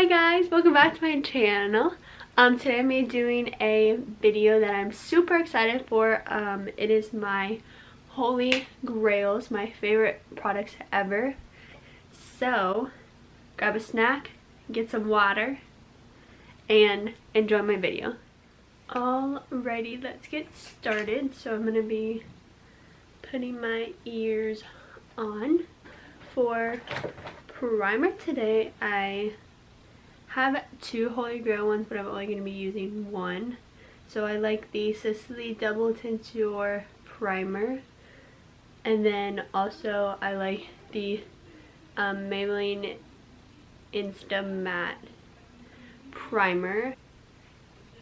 Hi guys, welcome back to my channel. Today I'm doing a video that I'm super excited for. It is my Holy Grails, my favorite products ever. So grab a snack, get some water, and enjoy my video. Alrighty, let's get started. So I'm gonna be putting my ears on. For primer today, I have two Holy Grail ones, but I'm only going to be using one. So I like the Sisley Double Tenseur Primer. And then also I like the Maybelline Insta Matte Primer.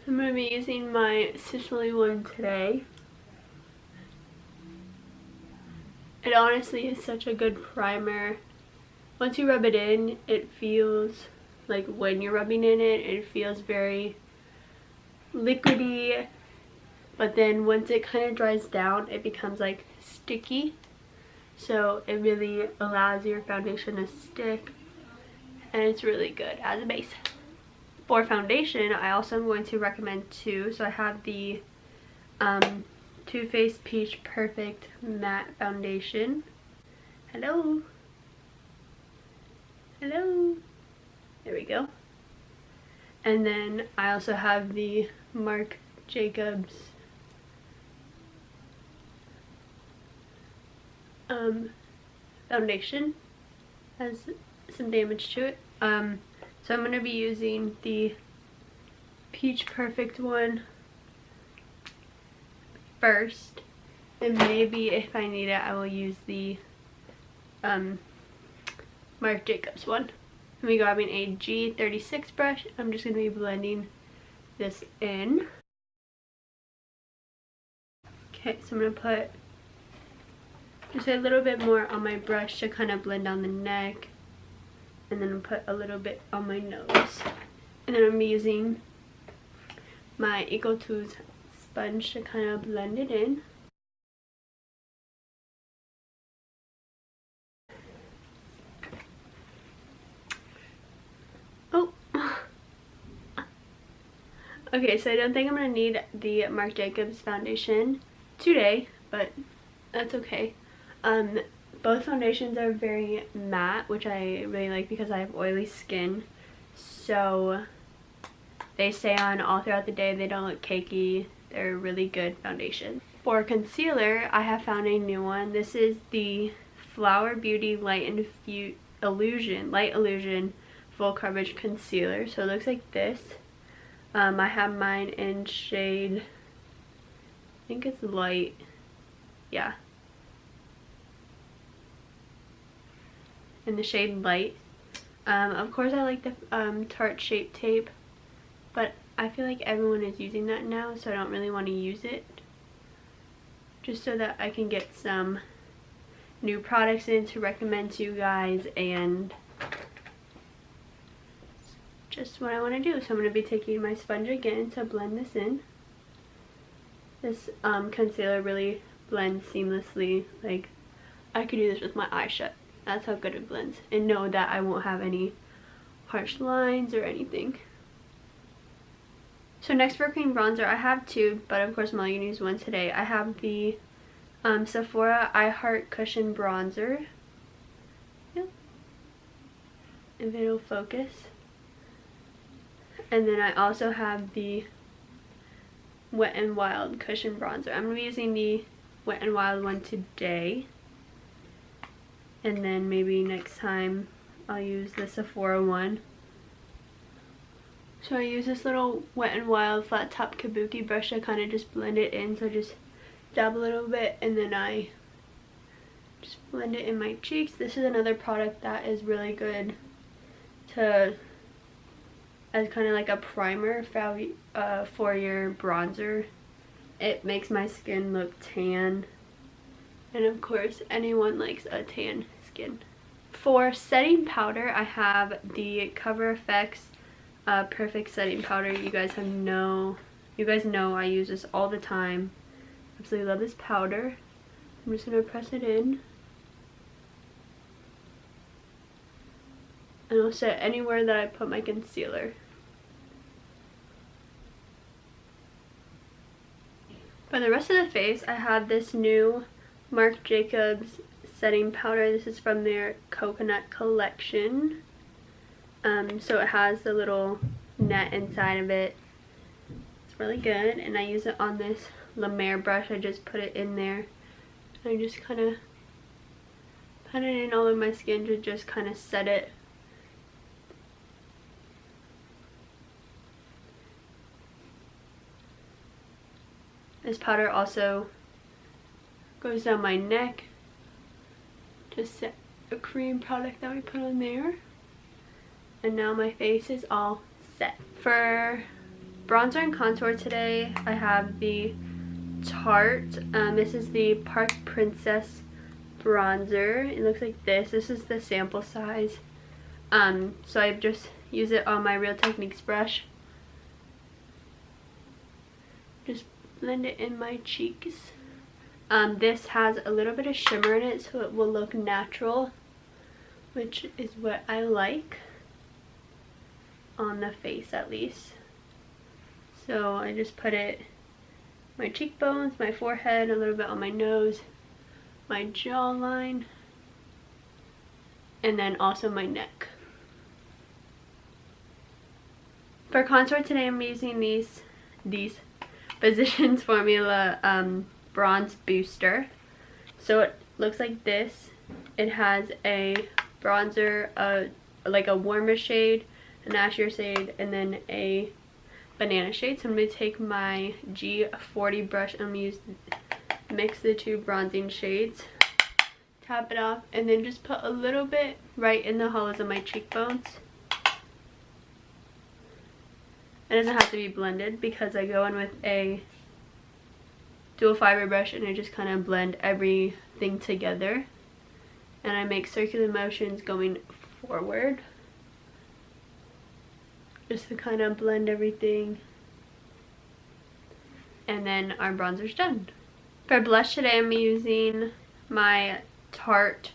I'm going to be using my Sisley one today. It honestly is such a good primer. Once you rub it in, it feels like when you're rubbing in it, it feels very liquidy. But then once it kind of dries down, it becomes like sticky. So it really allows your foundation to stick. And it's really good as a base. For foundation, I also am going to recommend two. So I have the Too Faced Peach Perfect Matte Foundation. Hello. Hello. There we go. And then I also have the Marc Jacobs foundation. Has some damage to it. So I'm going to be using the Peach Perfect one first, and maybe if I need it I will use the Marc Jacobs one. I'm going to be grabbing a G36 brush. I'm just going to be blending this in. Okay, so I'm going to put just a little bit more on my brush to kind of blend down the neck, and then I'll put a little bit on my nose. And then I'm going to be using my Eco Tools sponge to kind of blend it in. Oh. Okay, so I don't think I'm going to need the Marc Jacobs foundation today, but that's okay. Both foundations are very matte, which I really like because I have oily skin. So they stay on all throughout the day. They don't look cakey. They're really good foundation. For concealer, I have found a new one. This is the Flower Beauty Light Illusion Full Coverage Concealer. So it looks like this. I have mine in shade, I think it's light. Yeah. In the shade light. Of course I like the Tarte Shape Tape, but I feel like everyone is using that now, so I don't really want to use it. Just so that I can get some new products in to recommend to you guys, and just what I want to do. So I'm going to be taking my sponge again to blend this in. This concealer really blends seamlessly. Like, I could do this with my eyes shut. That's how good it blends. And know that I won't have any harsh lines or anything. So next for cream bronzer, I have two, but of course I'm only going to use one today. I have the Sephora I Heart Cushion Bronzer. Yep. If it'll focus. And then I also have the Wet n Wild Cushion Bronzer. I'm going to be using the Wet n Wild one today. And then maybe next time I'll use the Sephora one. So I use this little Wet n Wild flat top kabuki brush to kind of just blend it in. So I just dab a little bit and then I just blend it in my cheeks. This is another product that is really good to as kind of like a primer for your bronzer. It makes my skin look tan, and of course anyone likes a tan skin. For setting powder, I have the Cover FX Perfect Setting Powder. You guys know I use this all the time. Absolutely love this powder. I'm just gonna press it in. and I'll set anywhere that I put my concealer. For the rest of the face, I have this new Marc Jacobs setting powder. This is from their coconut collection. So it has the little net inside of it. It's really good, and I use it on this La Mer brush. I just put it in there. I just kind of put it in all over my skin to just kind of set it. This powder also goes down my neck to set a cream product that we put on there. And now my face is all set. For bronzer and contour today, I have the Tarte. This is the Park Princess bronzer. It looks like this. This is the sample size. So I just use it on my Real Techniques brush. Just blend it in my cheeks. This has a little bit of shimmer in it, so it will look natural, which is what I like on the face, at least. So I just put it my cheekbones, my forehead, a little bit on my nose, my jawline, and then also my neck. For contour today, I'm using these Physicians Formula Bronze Booster. So it looks like this. It has a bronzer, like a warmer shade, an ashier shade, and then a banana shade. So I'm going to take my G40 brush and I'm going to mix the two bronzing shades, tap it off, and then just put a little bit right in the hollows of my cheekbones. It doesn't have to be blended because I go in with a dual fiber brush and I just kind of blend everything together. And I make circular motions going forward, just to kind of blend everything. And then our bronzer's done. For blush today, I'm using my Tarte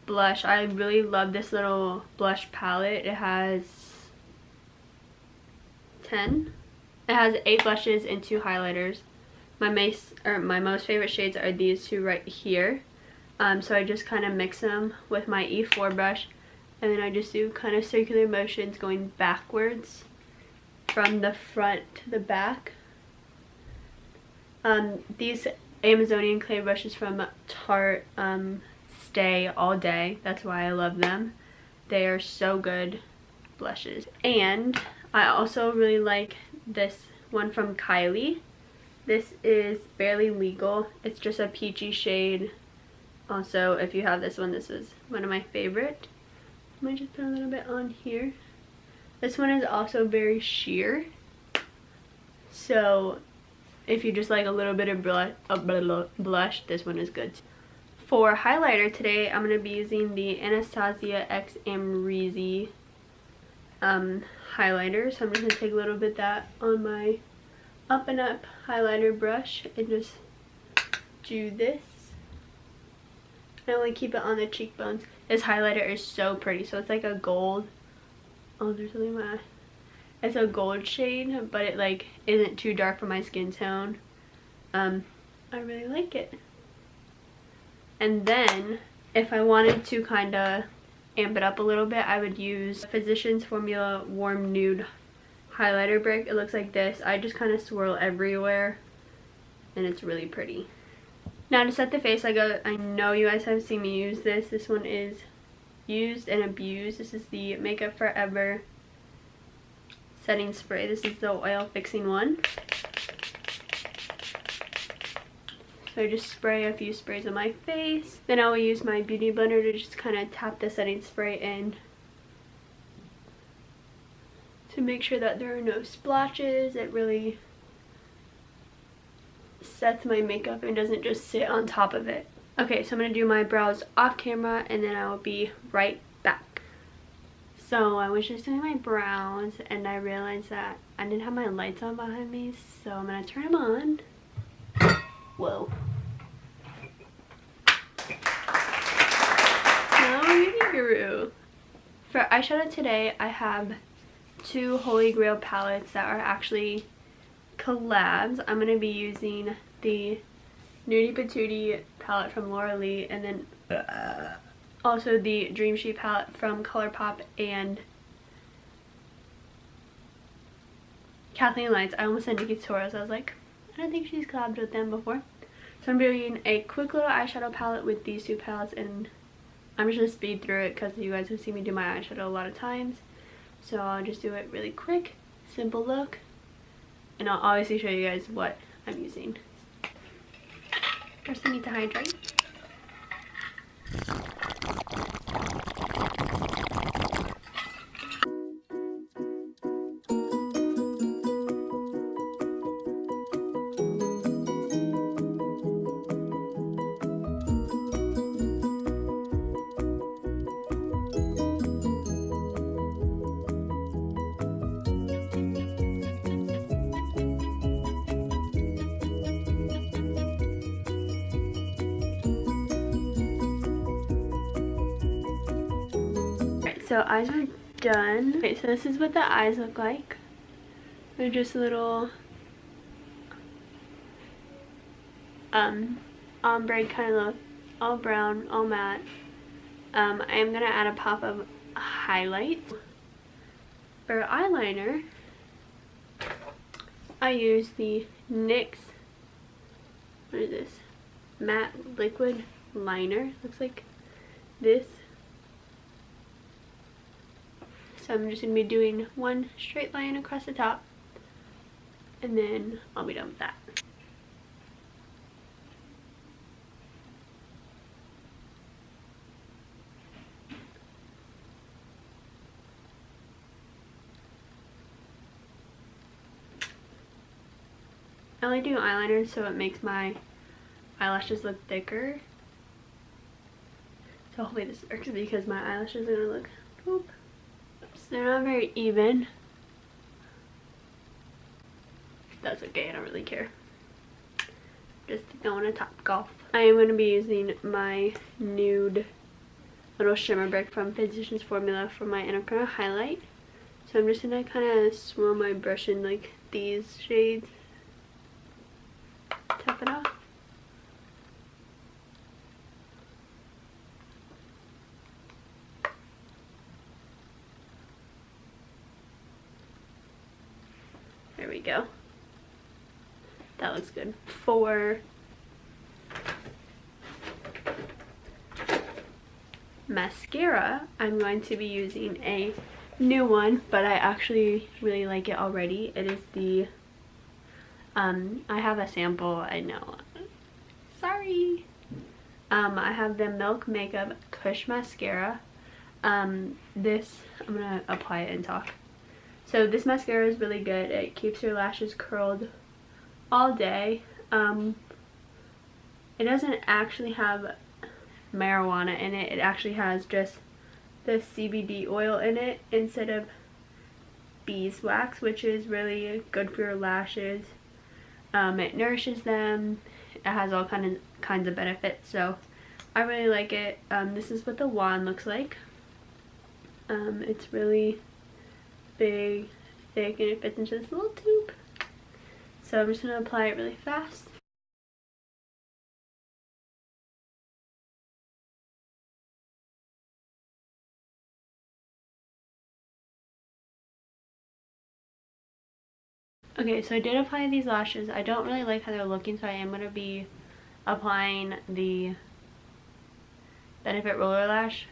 blush. I really love this little blush palette. It has 8 blushes and 2 highlighters. My most favorite shades are these two right here. So I just kind of mix them with my E4 brush, and then I just do kind of circular motions going backwards from the front to the back. These Amazonian clay brushes from Tarte stay all day. That's why I love them. They are so good blushes. And I also really like this one from Kylie. This is Barely Legal. It's just a peachy shade. Also, if you have this one, this is one of my favorite. I might just put a little bit on here. This one is also very sheer. So if you just like a little bit of blush, this one is good. For highlighter today, I'm going to be using the Anastasia x Amrezy highlighter. So I'm just going to take a little bit of that on my Up and Up highlighter brush and just do this. I only keep it on the cheekbones. This highlighter is so pretty. So it's like a gold. Oh, there's something in my eye. It's a gold shade, but it like isn't too dark for my skin tone. I really like it. And then if I wanted to kind of amp it up a little bit, I would use Physicians Formula Warm Nude highlighter brick. It looks like this. I just kind of swirl everywhere and it's really pretty. Now to set the face, I know you guys have seen me use this. This one is used and abused. This is the Makeup Forever setting spray. This is the oil fixing one. So I just spray a few sprays on my face. Then I will use my beauty blender to just kind of tap the setting spray in to make sure that there are no splotches. It really sets my makeup and doesn't just sit on top of it. Okay, so I'm going to do my brows off camera and then I will be right back. So I was just doing my brows and I realized that I didn't have my lights on behind me, so I'm going to turn them on. Whoa. Oh, beauty guru. For eyeshadow today, I have two Holy Grail palettes that are actually collabs. I'm going to be using the Nudie Patootie palette from Laura Lee, and then also the Dream Sheet palette from ColourPop and Kathleen Lights. I almost said Nikki Tutorials. I was like, I don't think she's collabed with them before. So I'm doing a quick little eyeshadow palette with these two palettes, and I'm just going to speed through it because you guys have seen me do my eyeshadow a lot of times. So I'll just do it really quick, simple look, and I'll obviously show you guys what I'm using. First I need to hydrate. So eyes are done. Okay, so this is what the eyes look like. They're just a little ombre kind of look, all brown, all matte. I am gonna add a pop of highlight. For eyeliner, I use the NYX, what is this, matte liquid liner. Looks like this. So I'm just going to be doing one straight line across the top, and then I'll be done with that. I only do eyeliner so it makes my eyelashes look thicker. So hopefully this works because my eyelashes are going to look poop. They're not very even. That's okay, I don't really care. Just going to top golf. I am going to be using my nude little shimmer brick from Physicians Formula for my inner corner highlight. So I'm just going to kind of swirl my brush in like these shades. Tap it off. There we go. That looks good. For mascara, I'm going to be using a new one, but I actually really like it already. It is the, I have a sample, I know. Sorry. I have the Milk Makeup Kush Mascara. This, I'm gonna apply it and talk. So this mascara is really good. It keeps your lashes curled all day. It doesn't actually have marijuana in it. It actually has just the CBD oil in it instead of beeswax, which is really good for your lashes. It nourishes them. It has all kinds of benefits. So I really like it. This is what the wand looks like. It's really big, thick, and it fits into this little tube. So I'm just going to apply it really fast. Okay, so I did apply these lashes. I don't really like how they're looking, so I am going to be applying the Benefit Roller Lash.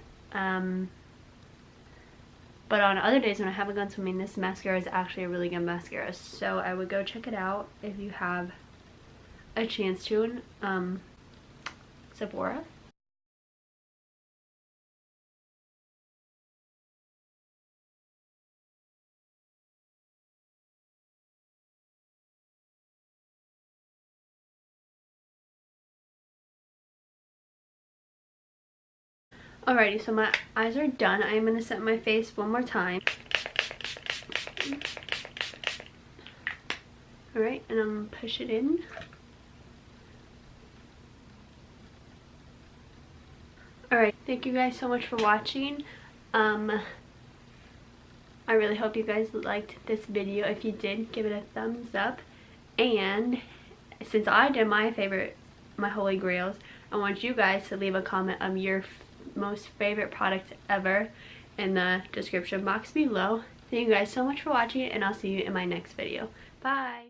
But on other days when I haven't gone swimming, this mascara is actually a really good mascara. So I would go check it out if you have a chance to. Sephora. Alrighty, so my eyes are done. I'm going to set my face one more time. Alright, and I'm going to push it in. Alright, thank you guys so much for watching. I really hope you guys liked this video. If you did, give it a thumbs up. And since I did my holy grails, I want you guys to leave a comment of your most favorite product ever in the description box below. Thank you guys so much for watching, and I'll see you in my next video. Bye!